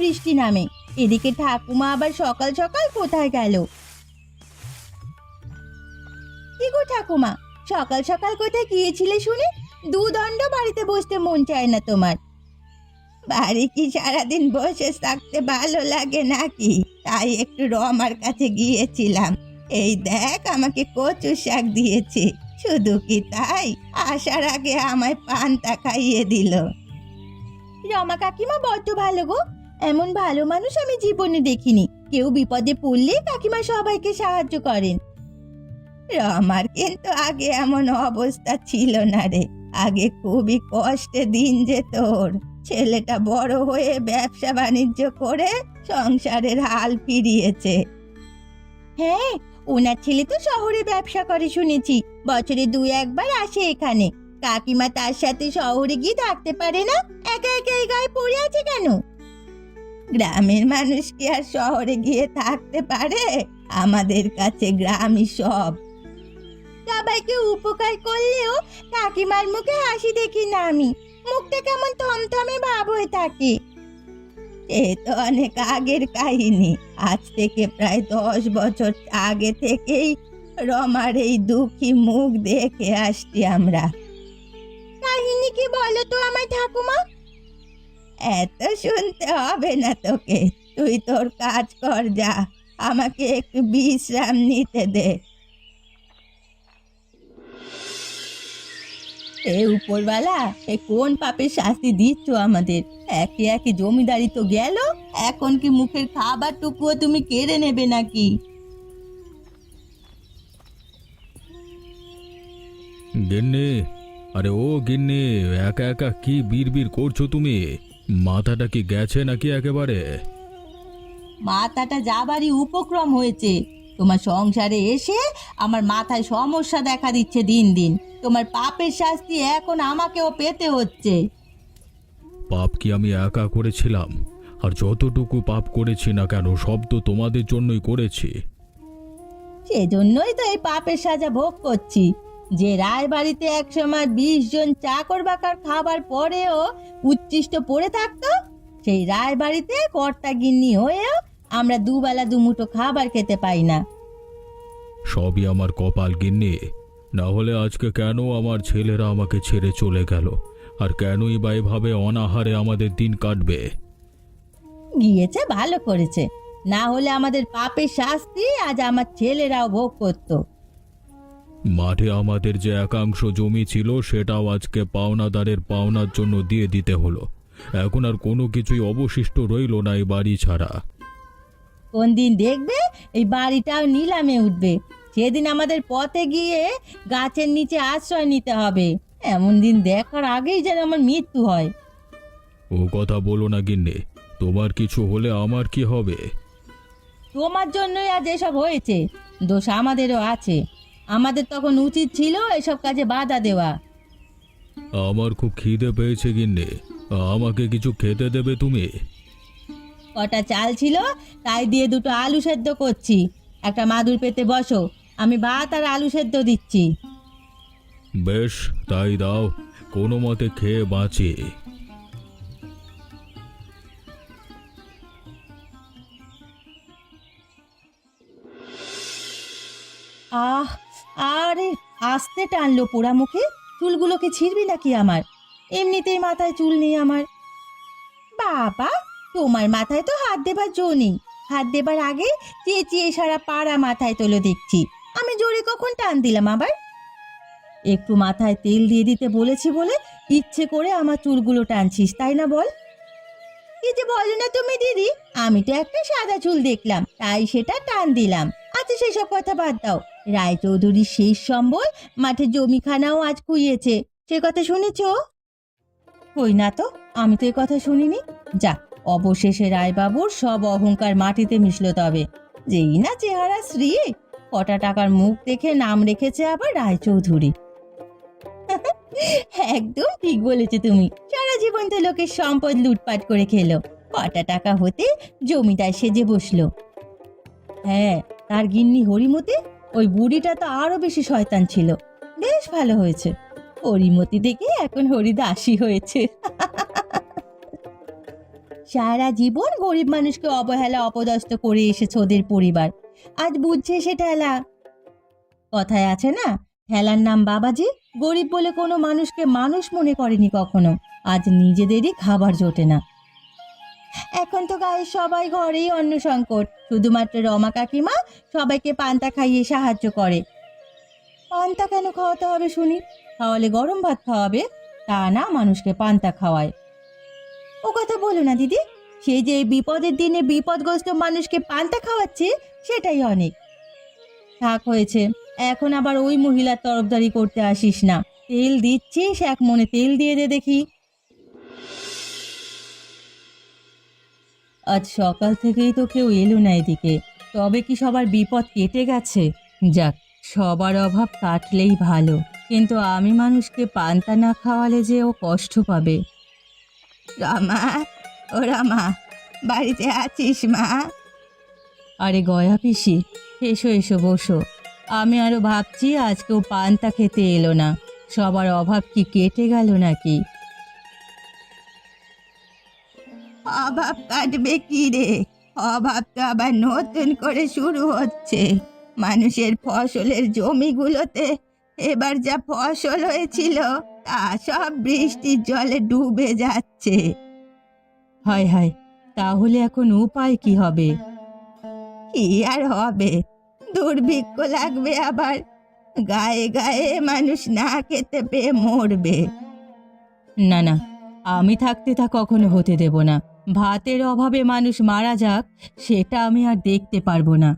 বৃষ্টি নামে। এদিকে ঠাকুমা আবার সকাল সকাল কোথায় গেল? কি গো ঠাকুমা, সকাল সকাল কোথায় গিয়েছিলে শুনে? দুদণ্ড বাড়িতে বসতে মন চায় না তোমার? বাড়ি কি সারাদিন বসে থাকতে ভালো লাগে নাকি? তাই একটু রমার কাছে গিয়েছিলাম। এই দেখ আমাকে কচু শাক দিয়েছে। শুধু কি তাই, আসার আগে আমায় পান্তা খাইয়ে দিল। রমা কাকিমা বড্ড ভালো গো। এমন ভালো মানুষ আমি জীবনে দেখিনি। কেউ বিপদে পড়লে কাকিমা সবাইকে সাহায্য করেন। রমার কিন্তু আগে এমন অবস্থা ছিল না রে। আগে খুবই কষ্টে দিন যেত ওর। ছেলেটা বড় হয়ে ব্যবসা বাণিজ্য করে সংসারের হাল ফিরিয়েছে। হ্যাঁ, ওনার ছেলে তো শহরে ব্যবসা করে শুনেছি। বছরে 2-1 বার আসে এখানে। কাকিমা তার সাথে শহরে গিয়ে থাকতে পারে না? একা একা এই গায়ে পড়ে আছে কেন? গ্রামের মানুষ কি আর শহরে গিয়ে থাকতে পারে? আমাদের কাছে গ্রামই সব। সবাইকে উপকার করলেও কাকিমার মুখে হাসি দেখি না আমি। মুখটা কেমন থমথমে ভাব হয়ে থাকে। এ তো অনেক আগের কাহিনী। আজ থেকে প্রায় 10 বছর আগে থেকেই রমার এই দুঃখী মুখ দেখে আসছি আমরা। কাহিনী কি বলো তো আমার ঠাকুমা? এত শুনতে হবে না তোকে। তুই তোর কাজ কর, যা। আমাকে একটু বিশ্রাম নিতে দে। এ উপরওয়ালা, এ কোন পাপের শাস্তি দিচ্ছ আমাদের? একে একে জমিদারি তো গেল, এখন কি মুখের খাবারটুকুও তুমি কেড়ে নেবে নাকি? গিন্নি, আরে ও গিন্নি, একা একা কি বিড়বিড় করছো তুমি? মাথাটা কি গেছে নাকি একেবারে? মাথাটা যাবারই উপক্রম হয়েছে। তোমার সংসারে এসে আমার মাথায় সমস্যা দেখা দিচ্ছে দিন দিন। তোমার পাপের শাস্তি এখন আমাকেও পেতে হচ্ছে। পাপ কি আমি একা করেছিলাম? আর যতটুকু পাপ করেছি না কেন, সব তো তোমাদের জন্যই করেছি। সেজন্যই তো এই পাপের সাজা ভোগ করছি। যে রায়বাড়িতে একসময় 20 জন চাকর বাকর খাবার পরেও উচ্ছিষ্ট পড়ে থাকতো, সেই রায়বাড়িতে কর্তা গিন্নি হয়েও আমরা দুবেলা দুমুঠো খাবার খেতে পাই না। সবই আমার কপাল গিন্নি। না হলে আজকে কেন আমার ছেলেরা আমাকে ছেড়ে চলে গেল? আর কেনই বা এভাবে অনাহারে আমাদের দিন কাটবে? গিয়েছে ভালো করেছে, না হলে আমাদের পাপের শাস্তি আজ আমার ছেলেরাও ভোগ করতো। মাঠে আমাদের যে একাংশ জমি ছিল, সেটাও আজকে পাওনাদারের পাওনার জন্য দিয়ে দিতে হলো। এখন আর কোনো কিছুই অবশিষ্ট রইল না এই বাড়ি ছাড়া। কোন দিন দেখবে এই বাড়িটাও নিলামে উঠবে। সেদিন আমাদের পথে গিয়ে গাছের নিচে আশ্রয় নিতে হবে। এমন দিন দেখার আগেই যেন আমার মৃত্যু হয়। ও কথা বলো না গিন্নি, তোমার কিছু হলে আমার কি হবে? তোমার জন্যই আজ এসব হয়েছে। দোষ আমাদেরও আছে। আমাদের তখন উচিত ছিল এসব কাজে বাধা দেওয়া। আমার খুব খিদে পেয়েছে গিন্নি, আমাকে কিছু খেতে দেবে তুমি? কটা চাল ছিল, তাই দিয়ে 2টো আলু সেদ্ধ করছি। একটা মাদুর পেতে বসো, আমি ভাত আর আলু সেদ্ধ দিচ্ছি। বেশ, তাই দাও, কোনো মতে খেয়ে বাঁচি। আহ, আরে আস্তে টানলো পোড়া মুখে। চুলগুলোকে ছিঁড়বি নাকি আমার? এমনিতেই মাথায় চুল নেই আমার। বাবা, তোমার মাথায় তো হাত দেবার জো নেই। হাত দেবার আগে চেঁচিয়ে সারা পাড়া মাথায় তোলো দেখছি। আমি জোরে কখন টান দিলাম আবার? একটু মাথায় তেল দিয়ে দিতে বলেছি বলে ইচ্ছে করে আমার চুলগুলো টানছিস, তাই না বল? কি যে বলো না তুমি দিদি, আমি তো একটা সাদা চুল দেখলাম, তাই সেটা টান দিলাম। আচ্ছা সেসব কথা বাদ দাও। রায়চৌধুরীর শেষ সম্বল মাঠে জমিখানাও আজ খুইয়েছে, সে কথা শুনেছো? কই না তো, আমি তো এ কথা শুনিনি। যা, অবশেষে রায়বাবুর সব অহংকার মাটিতে মিশলো। তবে যেই না চেহারা শ্রী, কটা টাকার মুখ দেখে নাম রেখেছে আবার রায়চৌধুরী। একদম ঠিক বলেছো তুমি। সারা জীবন তো লোকের সম্পদ লুটপাট করে খেলো, কটা টাকা হতে জমিদার সেজে বসলো। হ্যাঁ, তার গিন্নি হরিমতি, ওই বুড়িটা তো আরো বেশি শয়তান ছিল। বেশ ভালো হয়েছে, হরিমতি দেখে এখন হরিদাসী হয়েছে। সারা জীবন গরিব মানুষকে অবহেলা অপদস্থ করে এসেছে ওদের পরিবার, আজ বুঝছে সে ঠেলা। কথায় আছে না, ঠেলার নাম বাবাজি। গরিব বলে কোনো মানুষকে মানুষ মনে করেনি কখনো, আজ নিজেদেরই খাবার জোটে না। এখন তো গায়ের সবাই ঘরেই অন্ন সংকট, শুধুমাত্র রমা কাকিমা সবাইকে পান্তা খাইয়ে সাহায্য করে। পান্তা কেন খাওয়াতে হবে শুনি? খাওয়ালে গরম ভাত খাওয়াবে, তা না মানুষকে পান্তা খাওয়ায়। ও কথা বলো না দিদি, সে যে এই বিপদের দিনে বিপদগ্রস্ত মানুষকে পান্তা খাওয়াচ্ছে সেটাই অনেক। থাক হয়েছে, এখন আবার ওই মহিলার তরফদারি করতে আসিস না। তেল দিচ্ছিস, এক মনে তেল দিয়ে দে দেখি। আজ সকাল থেকেই তো কেউ এলো না এদিকে, তবে কি সবার বিপদ কেটে গেছে? যাক, সবার অভাব কাটলেই ভালো, কিন্তু আমি মানুষকে পান্তা না খাওয়ালে যে ও কষ্ট পাবে। রামা, ও রামা, বাড়িতে আছিস মা? আরে গয়া পিসি, এসো এসো বসো। আমি আরো ভাবছি আজকেও পান্তা খেতে এলো না, সবার অভাব কি কেটে গেল নাকি? অভাব কাটবে কি রে? অভাব তো আবার নতুন করে শুরু হচ্ছে। মানুষের ফসলের জমিগুলোতে এবার যা ফসল হয়েছিল তা সব বৃষ্টির জলে ডুবে যাচ্ছে। হায় হায়, তাহলে এখন উপায় কি হবে? কি আর হবে, দুর্ভিক্ষ লাগবে আবার, গায়ে গায়ে মানুষ না খেতে পেয়ে মরবে। না না, আমি থাকতে তা কখনো হতে দেব না। ভাতের অভাবে মানুষ মারা যাক, সেটা আমি আর দেখতে পারবো না।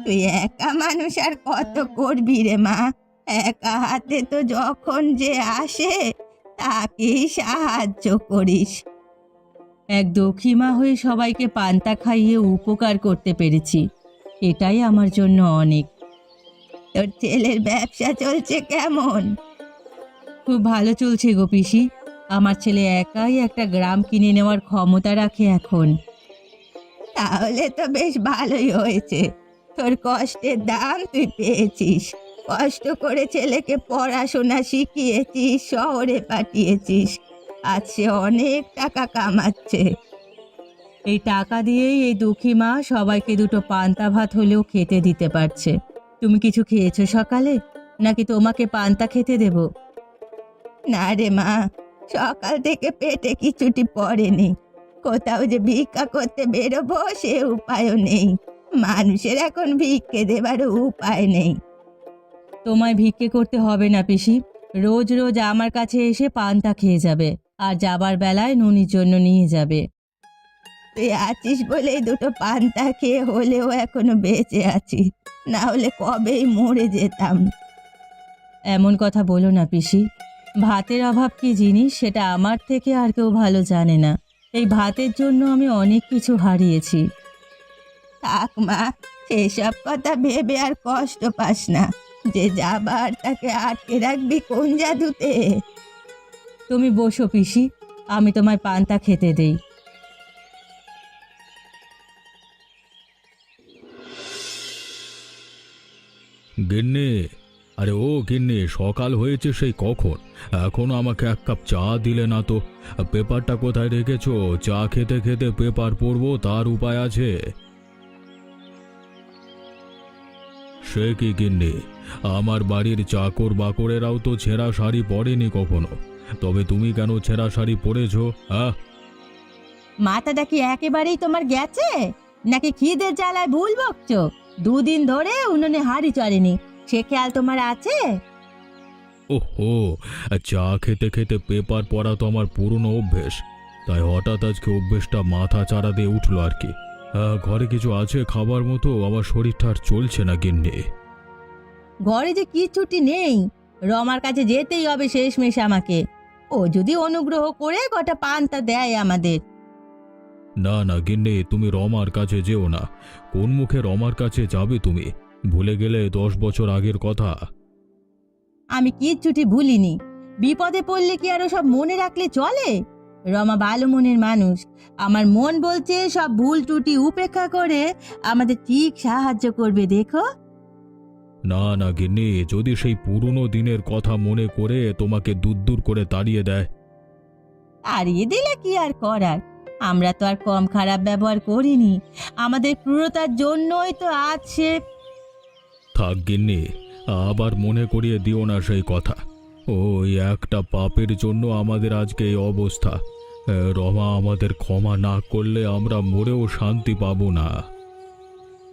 তুই একা মানুষ আর কত করবি রে মা? একা হাতে তো যখন যে আসে তাকেই সাহায্য করিস। এক দক্ষিমা হয়ে সবাইকে পান্তা খাইয়ে উপকার করতে পেরেছি, এটাই আমার জন্য অনেক। তোর ছেলের ব্যবসা চলছে কেমন? খুব ভালো চলছে গো পিসি। আমার ছেলে একাই একটা গ্রাম কিনে নেওয়ার ক্ষমতা রাখে এখন। তাহলে তো বেশ ভালোই হয়েছে, তোর কষ্টের দাম তুই পেয়েছিস। কষ্ট করে ছেলেকে পড়াশোনা শিখিয়েছিস, শহরে পাঠিয়েছিস, আজ সে অনেক টাকা কামাচ্ছে। এই টাকা দিয়েই এই দুঃখী মা সবাইকে দুটো পান্তা ভাত হলেও খেতে দিতে পারছে। তুমি কিছু খেয়েছো সকালে, নাকি তোমাকে পান্তা খেতে দেব? না রে মা, সকাল থেকে পেটে কিছুটি পড়েনি। কোথাও যে ভিক্ষা করতে বেরোবো সে উপায়ও নেই। মানুষের এখন ভিক্ষে দেবারও উপায় নেই। তোমায় ভিক্ষে করতে হবে না পিসি, রোজ রোজ আমার কাছে এসে পান্তা খেয়ে যাবে, আর যাবার বেলায় নুনির জন্য নিয়ে যাবে। তুই আছিস বলেই দুটো পান্তা খেয়ে হলেও এখনো বেঁচে আছি, না হলে কবেই মরে যেতাম। এমন কথা বলো না পিসি, ভাতের অভাব কি জিনিস সেটা আমার থেকে আর কেউ ভালো জানে না। এই ভাতের জন্য আমি অনেক কিছু হারিয়েছি। থাক মা, সেসব কথা ভেবে আর কষ্ট পাস না। যে যাবার তাকে আটকে রাখবি কোন জাদুতে? তুমি বসো পিসি, আমি তোমায় পান্তা খেতে দেই। গিন্নি, আরে ও গিন্নি, সকাল হয়েছে সেই কখন, এখনো আমাকে এক কাপ চা দিলে না তো? পেপারটা কোথায় রেখেছো? চা খেতে খেতে পেপার পড়বো, তার উপায় আছে? সে কি গিন্নি, আমার বাড়ির চাকর বাকরেরাও তো ছেঁড়া শাড়ি পরেনি কখনো, তবে তুমি কেন ছেঁড়া শাড়ি পরেছো? মাথাটা কি একেবারেই তোমার গেছে, নাকি খিদের জ্বালায় ভুল বকছো? দুদিন ধরে উনুনে হাঁড়ি চড়েনি, সে খেয়াল তোমার আছে? ওহো, চা খেতে খেতে পেপার পড়া তো আমার পুরনো অভ্যেস, তাই হঠাৎ আজকে অভ্যেসটা মাথা চাড়া দিয়ে উঠলো আর কি। ঘরে কিছু আছে খাবার মতো? আমার শরীরটা আর চলছে না গিন্নি। ঘরে যে কিচ্ছুটি নেই, রমার কাছে যেতেই হবে শেষমেশ আমাকে। ও যদি অনুগ্রহ করে কটা পান্তা দেয় আমাদের। না না গিন্নি, তুমি রমার কাছে যেও না। কোন মুখে রমার কাছে যাবে তুমি? ভুলে গেলে 10 বছর আগের কথা। আমি কিচ্ছুটি ভুলিনি, বিপদে পড়লে কি আরো সব মনে রাখলে চলে? রমা ভালো মনের মানুষ, আমার মন বলছে সব ভুল ত্রুটি উপেক্ষা করে আমাদের ঠিক সাহায্য করবে, দেখো। না না গিন্নি, যদি সেই পুরনো দিনের কথা মনে করে তোমাকে দূর দূর করে তাড়িয়ে দেয়। তাড়িয়ে দিলে কি আর করার, আমরা তো আর কম খারাপ ব্যবহার করিনি, আমাদের ক্রূরতার জন্যই তো আজ সে। থাক গিন্নি, আবার মনে করিয়ে দিও না সেই কথা। ওই একটা পাপের জন্য আমাদের আজকে এই অবস্থা। রমা আমাদের ক্ষমা না করলে আমরা মরেও শান্তি পাবো না।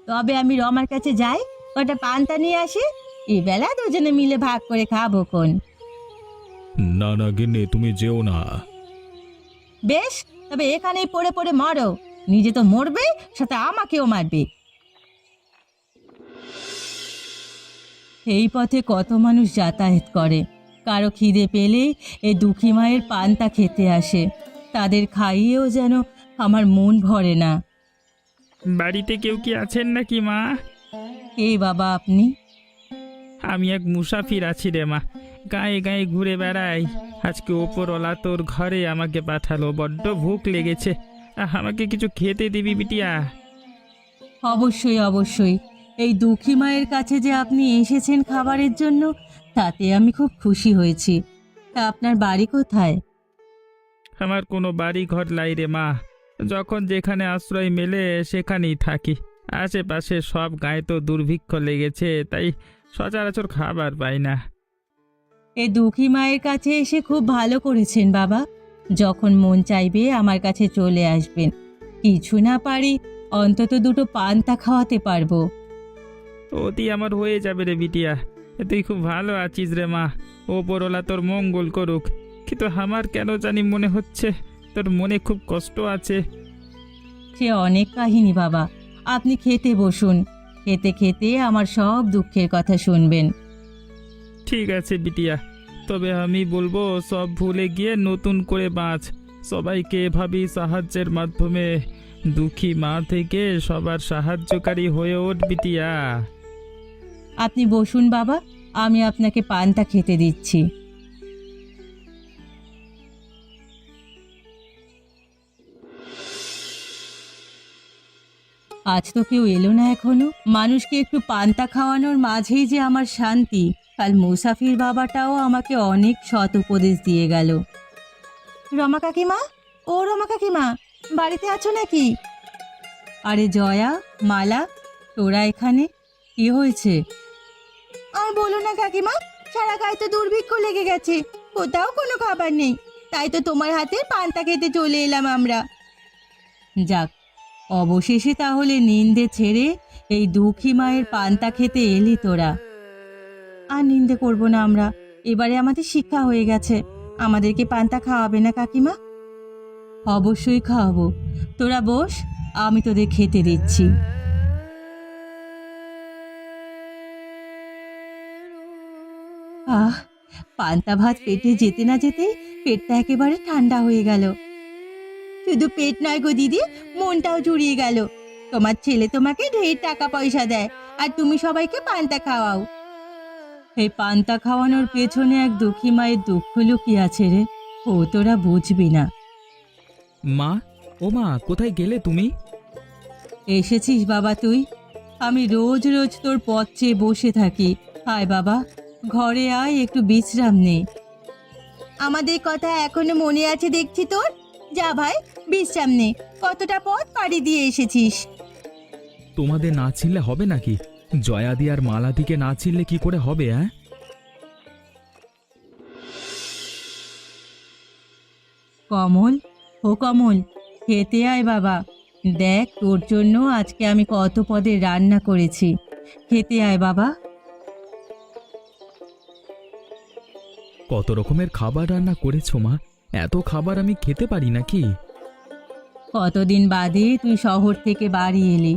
তবে আমি রমার কাছে যাই, কটা পান্তা নিয়ে আসি, এই বেলা দুজনে মিলে ভাগ করে খাবো কোন। না না গিন্নি, তুমি যেও না। বেশ, তবে এখানেই পড়ে পড়ে মরো, নিজে তো মরবে, সাথে আমাকেও মারবে। এই পথে কত মানুষ যাতায়াত করে, কারো খিদে পেলে এই দুঃখী মায়ের পান্তা খেতে আসে, তাদের খাইয়েও যেন আমার মন ভরে না। বাড়িতে কেউ কি আছেন নাকি মা? এই বাবা আপনি? আমি এক মুসাফির আছি রে মা, গায়ে গায়ে ঘুরে বেড়াই। আজকে ওপরওয়ালা তোর ঘরে আমাকে পাঠালো, বড্ড ভুক লেগেছে। আমাকে কিছু খেতে দিবি বিটিয়া? অবশ্যই অবশ্যই, এই দুঃখী মায়ের কাছে যে আপনি এসেছেন খাবারের জন্য, তাতে আমি খুব খুশি হয়েছি। তা আপনার বাড়ি কোথায়? আমার কোনো বাড়ি ঘর লাই রে মা, যখন যেখানে আশ্রয় মেলে সেখানেই থাকি। আশেপাশে সব গায়ে তো দুর্ভিক্ষ লেগেছে, তাই সচরাচর খাবার পাই না। এই দুঃখী মায়ের কাছে এসে খুব ভালো করেছেন বাবা। যখন মন চাইবে আমার কাছে চলে আসবেন, কিছু না পারি অন্তত দুটো পান্তা খাওয়াতে পারবো। অতি আমার হয়ে যাবে রে বিটিয়া, তুই খুব ভালো আছিস রে মা। ওপরওয়ালা তোর মঙ্গল করুক। কিন্তু আমার কেন জানি মনে হচ্ছে তোর মনে খুব কষ্ট আছে। সে অনেক কাহিনী বাবা, আপনি খেতে বসুন, খেতে খেতে আমার সব দুঃখের কথা শুনবেন। ঠিক আছে বিটিয়া, তবে আমি বলবো সব ভুলে গিয়ে নতুন করে বাঁচ। সবাইকে এভাবেই সাহায্যের মাধ্যমে দুঃখী মা থেকে সবার সাহায্যকারী হয়ে ওঠ বিটিয়া। আপনি বসুন বাবা, আমি আপনাকে পান্তা খেতে দিচ্ছি। আজ তো কেউ এলো না এখনো, মানুষকে একটু পান্তা খাওয়ানোর মাঝেই যে আমার শান্তি। কাল মুসাফির বাবাটাও আমাকে অনেক সৎ উপদেশ দিয়ে গেল। রমা কাকিমা, ও রমা কাকিমা, বাড়িতে আছো নাকি? আরে জয়া, মালা, তোরা এখানে? কি হয়েছে? আর বলো না কাকিমা, সারা গায়ে তো দুর্ভিক্ষ লেগে গেছে, কোথাও কোনো খাবার নেই, তাই তো তোমার হাতে পান্তা খেতে চলে এলাম আমরা। যাক, অবশেষে তাহলে নিন্দে ছেড়ে এই দুঃখী মায়ের পান্তা খেতে এলি তোরা। আর নিন্দে করব না আমরা, এবারে আমাদের শিক্ষা হয়ে গেছে। আমাদেরকে পান্তা খাওয়াবে না কাকিমা? অবশ্যই খাওয়াবো, তোরা বস, আমি তোদের খেতে দিচ্ছি। আহ, পান্তা ভাত পেটে যেতে না যেতেই পেটটা একেবারে ঠান্ডা হয়ে গেল। শুধু পেট নয় গো দিদি, মনটাও জুড়িয়ে গেল। তোমার ছেলে তোমাকে ঢের টাকা পয়সা দেয়, আর তুমি সবাইকে পান্তা খাওয়াও। এই পান্তা খাওয়ানোর পেছনে এক দুঃখী মায়ের দুঃখ লুকিয়ে আছে রে, ও তোরা বুঝবি না। মা, ও মা, কোথায় গেলে তুমি? এসেছিস বাবা তুই? আমি রোজ রোজ তোর পথ চেয়ে বসে থাকি। আয় বাবা, ঘরে আয়, একটু বিশ্রাম নে। আমাদের কথা এখনো মনে আছে দেখছি তোর। যা ভাই, বিশ্রাম নে, কতটা পথ পাড়ি দিয়ে এসেছিস। তোমাদের না চিনলে হবে নাকি? জয়াদি আর মালাদিকে না চিনলে কি করে হবে? হ্যাঁ, কমল, ও কমল, খেতে আয় বাবা। দেখ তোর জন্য আজকে আমি কত পদের রান্না করেছি, খেতে আয় বাবা। কত রকমের খাবার রান্না করেছো মা? এত খাবার আমি খেতে পারি নাকি? কতদিন বাদে তুই শহর থেকে বাড়ি এলি,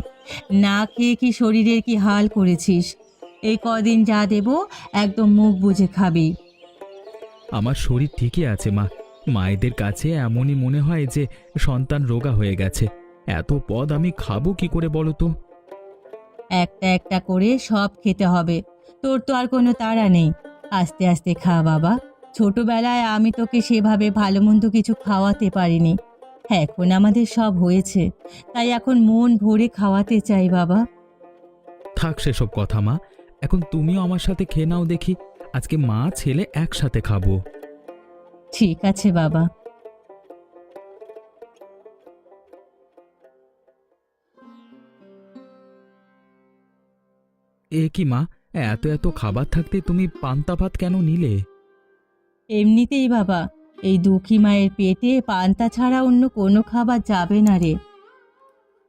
না খেয়ে কি শরীরের কি হাল করেছিস। এই কদিন যা দেব একদম মুখ বুজে খাবি। আমার শরীর ঠিকই আছে মা, মায়েদের কাছে এমনই মনে হয় যে সন্তান রোগা হয়ে গেছে। এত পদ আমি খাবো কি করে বলো তো? একটা একটা করে সব খেতে হবে, তোর তো আর কোনো তাড়া নেই। আস্তে আস্তে খা বাবা, ছোটবেলায় আমি তোকে সেভাবে ভালো মন্দ কিছু খাওয়াতে পারিনি, এখন আমাদের সব হয়েছে, তাই এখন মন ভরে খাওয়াতে চাই বাবা। থাক সেসব কথা মা, এখন তুমিও আমার সাথে খেয়ে নাও দেখি। আজকে মা ছেলে একসাথে খাবো। ঠিক আছে বাবা। এ কি মা, এত এত খাবার থাকতে তুমি পান্তা ভাত কেন নিলে? এমনিতেই বাবা, এই দুঃখী মায়ের পেটে পান্তা ছাড়া অন্য কোনো খাবার যাবে না রে।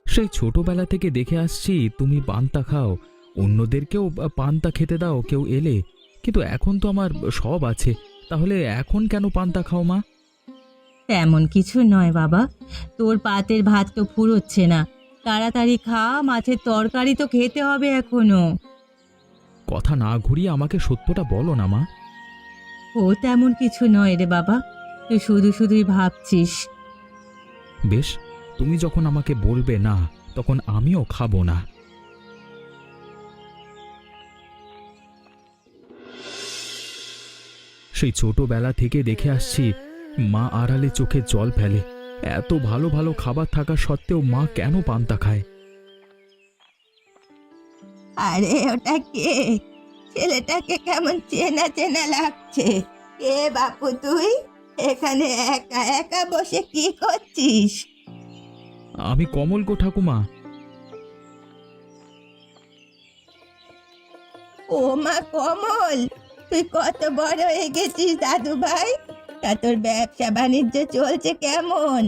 সেই ছোটবেলা থেকে দেখে আসছি তুমি পান্তা খাও, অন্যদেরকেও পান্তা খেতে দাও কেউ এলে, কিন্তু এখন তো আমার সব আছে, তাহলে এখন কেন পান্তা খাও মা? তেমন কিছু নয় বাবা, তোর পাতের ভাত তো ফুরোচ্ছে না, তাড়াতাড়ি খা, মাছের তরকারি তো খেতে হবে এখনো। কথা না ঘুরিয়ে আমাকে সত্যটা বলো না মা। ও তেমন কিছু নয় রে বাবা, তুই শুধু শুধুই ভাবছিস। বেশ, তুমি যখন আমাকে বলবে না, তখন আমিও খাবো না। সেই ছোটবেলা থেকে দেখে আসছি মা আড়ালে চোখে জল ফেলে, এত ভালো ভালো খাবার থাকা সত্ত্বেও মা কেন পান্তা খায়? আরে ওটা কে? ছেলেটাকে কেমন চেনা চেনা লাগছে। কে বাপু তুই? এখানে একা একা বসে কি করছিস? আমি কমল গো ঠাকুমা। ও মা কমল, তুই কত বড় হয়ে গেছিস দাদু ভাই। তা তোর ব্যবসা বাণিজ্য চলছে কেমন?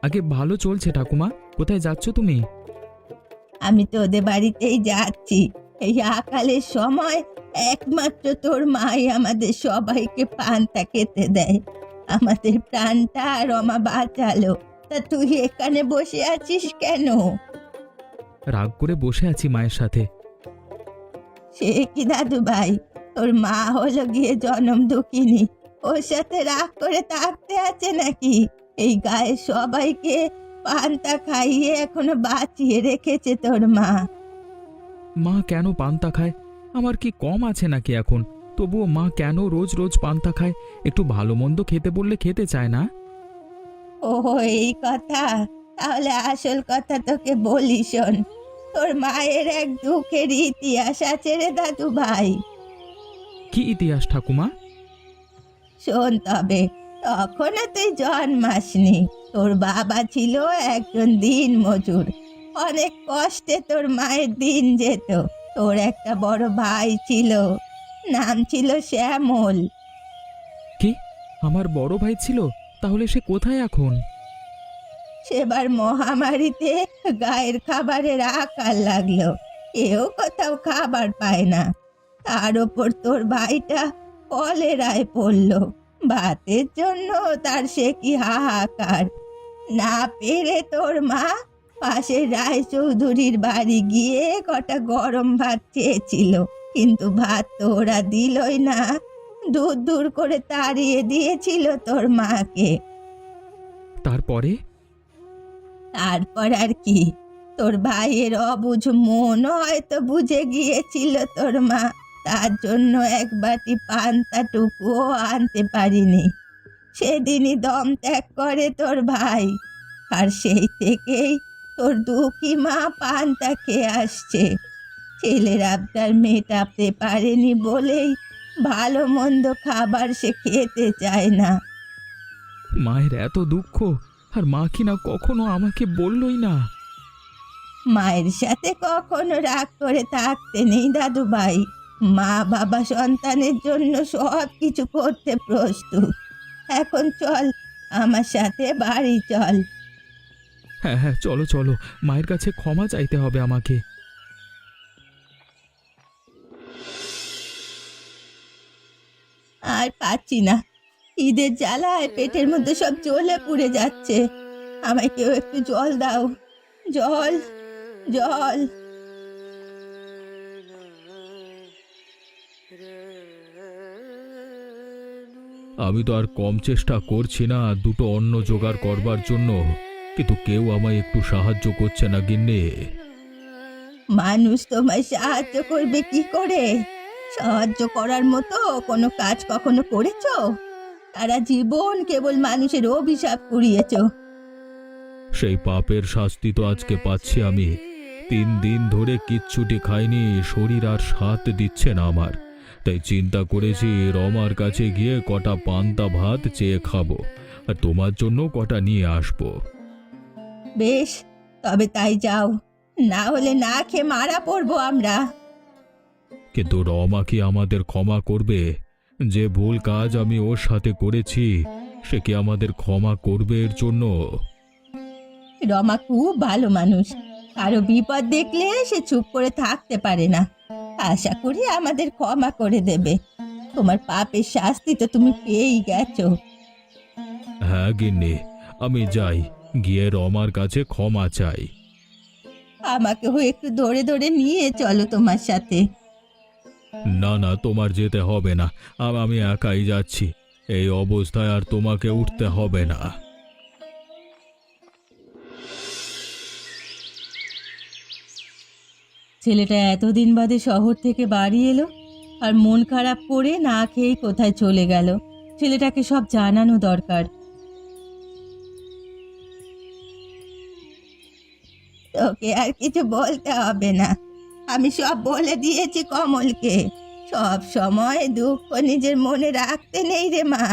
আগে ভালো চলছে ঠাকুমা। কোথায় যাচ্ছ তুমি? আমি তোদের বাড়িতেই যাচ্ছি। এই আকালের সময় একমাত্র তোর মাই আমাদের সবাইকে পান্তা খেতে দেয়। আমাদের প্রাণটা রমা বাঁচালো। তা তুই এখানে বসে আছিস কেন? রাগ করে বসে আছি মায়ের সাথে। সে কি দাদু ভাই, তোর মা হলো গিয়ে জনম দুঃখিনী, ওর সাথে রাগ করে থাকতে আছে নাকি? এই গায়ে সবাইকে পান্তা খাইয়ে এখনো বাঁচিয়ে রেখেছে তোর মা। মা কেন পান্তা খায়? আমার কি কম আছে নাকি এখন? তবুও মা কেন রোজ রোজ পান্তা খায়? একটু ভালো মন্দ খেতে বললে খেতে চায় না। ও এই কথা, তাহলে আসল কথা তোকে বলি শোন। তোর মায়ের এক দুঃখের ইতিহাস আছে রে দাদু ভাই। কি ইতিহাস ঠাকুমা? শোন তবে, তখনও তুই জন্মাসনি। তোর বাবা ছিল একজন দিন মজুর। অনেক কষ্টে তোর মায়ের দিন যেত। তোর একটা বড় ভাই ছিল, নাম ছিল শ্যামল। কি, আমার বড় ভাই ছিল? তাহলে সে কোথায় এখন? সেবার মহামারীতে গায়ের খাবারের আকাল লাগলো, কেউ কোথাও খাবার পায় না। তার ওপর তোর ভাইটা কলেরায় পড়লো। ভাতের জন্য তার সে কি হাহাকার। না পেরে তোর মা পাশের রায়চৌধুরীর বাড়ি গিয়ে কটা গরম ভাত চেয়েছিল, কিন্তু ভাত তো ওরা দিলই না। দূর দূর করে তাড়িয়ে দিয়েছিল তোর মাকে। তারপরে? তারপর আর কি, তোর ভাইয়ের অবুঝ মন হয়তো বুঝে গিয়েছিল তোর মা, তার জন্য এক বাটি পান্তাটুকুও আনতে পারিনি। সেদিনই দম ত্যাগ করে তোর ভাই। আর সেই থেকেই তোর দুঃখী মা পান্তা খেয়ে আসছে। ছেলের আবদার মেটাতে পারেনি বলেই ভালো মন্দ খাবার সে খেতে চায় না। মায়ের এত দুঃখ, আর মা কি না কখনো আমাকে বললই না? মায়ের সাথে কখনো রাগ করে থাকতে নেই দাদু ভাই। মা বাবা সন্তানের জন্য সব কিছু করতে প্রস্তুত। এখন চল, আমার সাথে বাড়ি চল। হ্যাঁ হ্যাঁ, চলো চলো, মায়ের কাছে ক্ষমা চাইতে হবে আমাকে। আর পাচ্ছি না, ঈদের জ্বালায় পেটের মধ্যে সব জ্বলে পুড়ে যাচ্ছে। আমায় কেউ একটু জল দাও, জল, জল। আমি তো আর কম চেষ্টা করছি না দুটো অন্ন জোগাড় করবার জন্য, কিন্তু কেউ আমায় একটু সাহায্য করছে না গিন্নি। মানুষ তোমায় সাহায্য করবে কি করে? সাহায্য করার মতো কোনো কাজ কখনো করেছো? সারা জীবন কেবল মানুষের অভিশাপ কুড়িয়েছো। সেই পাপের শাস্তি তো আজকে পাচ্ছি আমি। 3 দিন ধরে কিচ্ছুটি খাইনি, শরীর আর সাথ দিচ্ছে না আমার। তাই চিন্তা করেছি রমার কাছে গিয়ে কটা পান্তা ভাত চেয়ে খাবো, আর তোমার জন্য কটা নিয়ে আসবো। বেশ, তবে তাই যাও, না হলে না খেয়ে মারা পড়বো আমরা। কিন্তু রমা কি আমাদের ক্ষমা করবে? যে ভুল কাজ আমি ওর সাথে করেছি সে কি আমাদের ক্ষমা করবে এর জন্য? রমা খুব ভালো মানুষ, কারো বিপদ দেখলে সে চুপ করে থাকতে পারে না। আশা করি আমাদের ক্ষমা করে দেবে। তোমার পাপের শাস্তি তো তুমি পেয়েই গেছো। হ্যাঁ গিন্নি, আমি যাই, গিয়ে রমার কাছে ক্ষমা চাই। আমাকেও একটু ধরে ধরে নিয়ে চলো তোমার সাথে। না না, তোমার যেতে হবে না, আমি একাই যাচ্ছি। এই অবস্থায় আর তোমাকে উঠতে হবে না। ছেলেটা এতদিন বাদে শহর থেকে বাড়ি এলো, আর মন খারাপ করে না খেয়েই কোথায় চলে গেল। ছেলেটাকে সব জানানো দরকার। তোকে আর কিছু বলতে হবে না, আমি সব বলে দিয়েছি কমলকে। সব সময় দুঃখ নিজের মনে রাখতে নেই রে মা।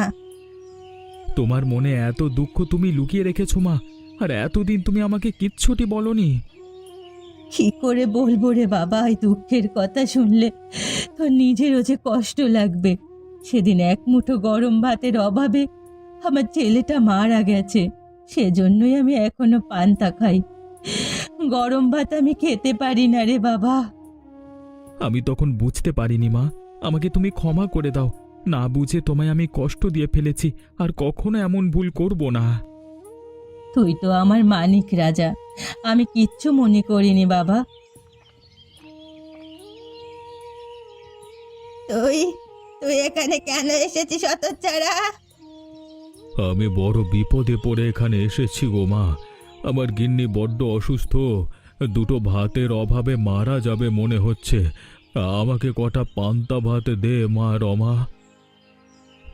তোমার মনে এত দুঃখ তুমি লুকিয়ে রেখেছো মা, আর এতদিন তুমি আমাকে কিচ্ছুটি বলনি। কি করে বলবো রে বাবা, এই দুঃখের কথা শুনলে তোর নিজেরও যে কষ্ট লাগবে। সেদিন এক মুঠো গরম ভাতের অভাবে আমার ছেলেটা মারা গেছে, সেজন্যই আমি এখনো পান্তা খাই। গরম ভাত আমি খেতে পারি না রে বাবা। আমি তখন বুঝতে পারিনি মা, আমাকে তুমি ক্ষমা করে দাও। না বুঝে তোমায় আমি কষ্ট দিয়ে ফেলেছি, আর কখনো এমন ভুল করব না। তুই তো আমার মানিক রাজা, আমি কিচ্ছু মনে করিনি বাবা। তুই তুই এখানে কেন এসেছিস হতচ্ছাড়া? আমি বড় বিপদে পড়ে এখানে এসেছি গো মা। আমার গিন্নি বড্ড অসুস্থ, দুটো ভাতের অভাবে মারা যাবে মনে হচ্ছে। আমাকে কটা পান্তা ভাত দে মা রমা।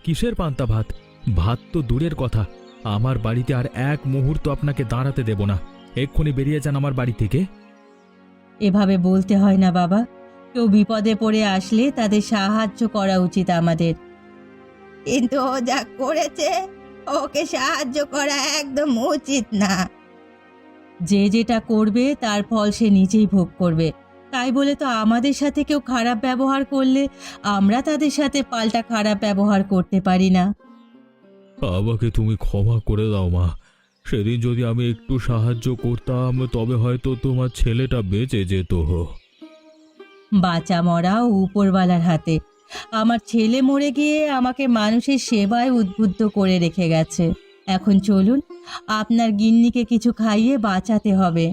কিসের পান্তা ভাত? ভাত তো দূরের কথা, আমার বাড়িতে আর এক মুহূর্ত আপনাকে দাঁড়াতে দেব না। এক্ষুনি বেরিয়ে যান আমার বাড়ি থেকে। এভাবে বলতে হয় না বাবা, কেউ বিপদে পড়ে আসলে তাদের সাহায্য করা উচিত আমাদের। কিন্তু ও যা করেছে, ওকে সাহায্য করা একদম উচিত না। যে যেটা করবে তার ফল সে নিজেই ভোগ করবে। তাই বলে তো আমাদের সাথে কেউ খারাপ ব্যবহার করলে আমরা তাদের সাথে পাল্টা খারাপ ব্যবহার করতে পারি না। আমাকে তুমি ক্ষমা করে দাও মা। সেদিন যদি আমি একটু সাহায্য করতাম তবে হয়তো তোমার ছেলেটা বেঁচে যেত। বাঁচা মরা ও উপরওয়ালার হাতে। আমার ছেলে মরে গিয়ে আমাকে মানুষের সেবায় উদ্বুদ্ধ করে রেখে গেছে। এখন চলুন, আপনার গিন্নিকে কিছু খাইয়ে বাঁচাতে হবে।